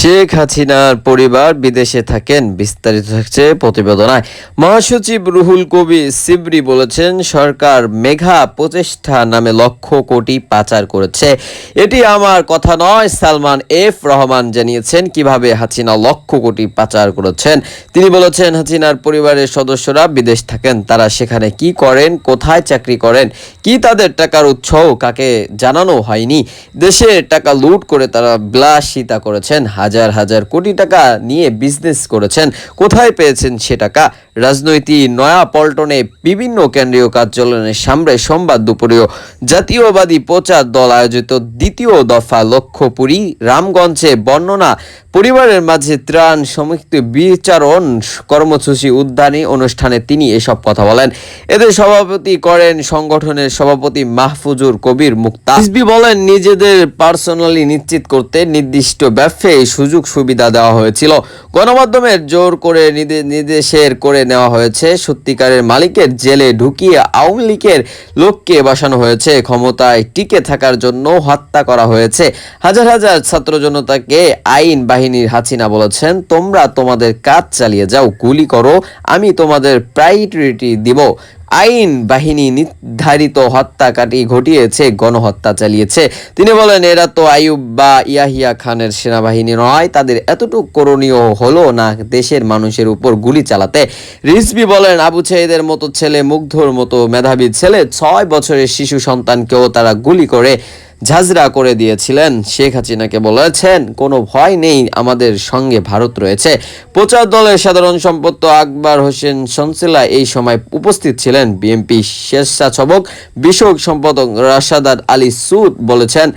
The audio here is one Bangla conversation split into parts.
শেখ হাসিনার পরিবার বিদেশে থাকেন, বিস্তারিত থাকছে প্রতিবেদনায়। মহাসচিব রুহুল কবির সিবরি বলেছেন, সরকার মেঘা প্রচেষ্টা নামে লক্ষ কোটি পাচার করেছে। এটি আমার কথা নয়, সালমান এফ রহমান জানিয়েছেন কিভাবে হাসিনা লক্ষ কোটি পাচার করেছেন। তিনি বলেছেন, হাসিনার পরিবারের সদস্যরা বিদেশ থাকেন, তারা সেখানে কি করেন, কোথায় চাকরি করেন, কি তাদের টাকার উৎস কাকে জানানো হয়নি। দেশের টাকা লুট করে তারা বিলাসিতা করেছেন, হাজার হাজার কোটি টাকা নিয়ে বিজনেস করেছেন। কোথায় পেয়েছেন সে টাকা? রাজনৈতিক নয়া পল্টনে বিভিন্ন কেন্দ্রীয় কার্যালয়ের সামনে সোমবার দুপুরেও জাতীয়বাদী প্রচার দল আয়োজিত দ্বিতীয় দফা লক্ষ্যপুরী রামগঞ্জে বর্ণনা পরিবারের মাঝে ত্রাণ সমিতি বিচারণ কর্মসূচি উদ্যানী অনুষ্ঠানে তিনি এসব কথা বলেন। এদের সভাপতি করেন সংগঠনের সভাপতি মাহফুজুর কবির মুক্তা। রিজভী বলেন, নিজেদের পার্সোনালি নিশ্চিত করতে নির্দিষ্ট ব্যবসায়ী সুযোগ সুবিধা দেওয়া হয়েছিল। গণমাধ্যমের জোর করে নির্দেশের করে নেওয়া হয়েছে। সত্যিকারের মালিকের জেলে ঢুকিয়ে আওয়ামী লীগের লোককে বসানো হয়েছে। ক্ষমতায় টিকে থাকার জন্য হত্যা করা হয়েছে হাজার হাজার ছাত্র জনতাকে। আইন বাহিনীর হাসিনা বলেছেন, তোমরা তোমাদের কাজ চালিয়ে যাও, গুলি করো, আমি তোমাদের প্রায়োরিটি দিব। আইন বাহিনী নির্ধারিত হত্যাকাটি ঘটিয়েছে, গণহত্যা চালিয়েছে। তিনি বলেন, এরা তো আইয়ুব বা ইয়াহিয়া খানের সেনাবাহিনী নয়, তাদের এতটুকু করণীয় হলো না দেশের মানুষের উপর গুলি চালাতে। রিজভী বলেন, আবু সাঈদের মতো ছেলে, মুগ্ধর মতো মেধাবী ছেলে, 6 বছরের শিশু সন্তানকেও তারা গুলি করে ঝাঁঝরা করে দিয়েছিলেন। শেখ হাসিনাকে বলেছেন, কোনো ভয় নেই, আমাদের সঙ্গে ভারত রয়েছে। প্রচার দলের সাধারণ সম্পাদক আকবর হোসেন সনসিলা এই সময় উপস্থিত ছিলেন। বিএনপি স্বেচ্ছাসেবক বিষয়ক সম্পাদক রাশাদাত আলী সুদ বলেছেন।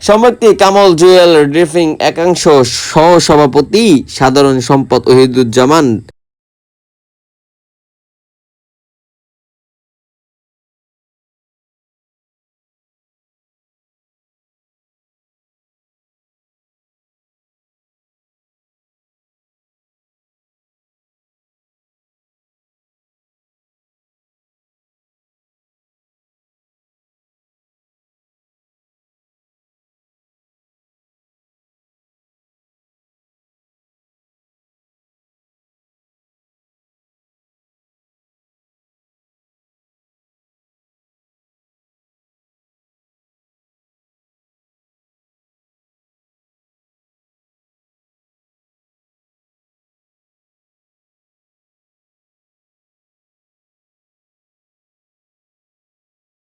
সম্পর্কে কামাল জুয়েল ড্রিফিং একাংশ সহসভাপতি সাধারণ সম্পাদক ওহিদুজ্জামান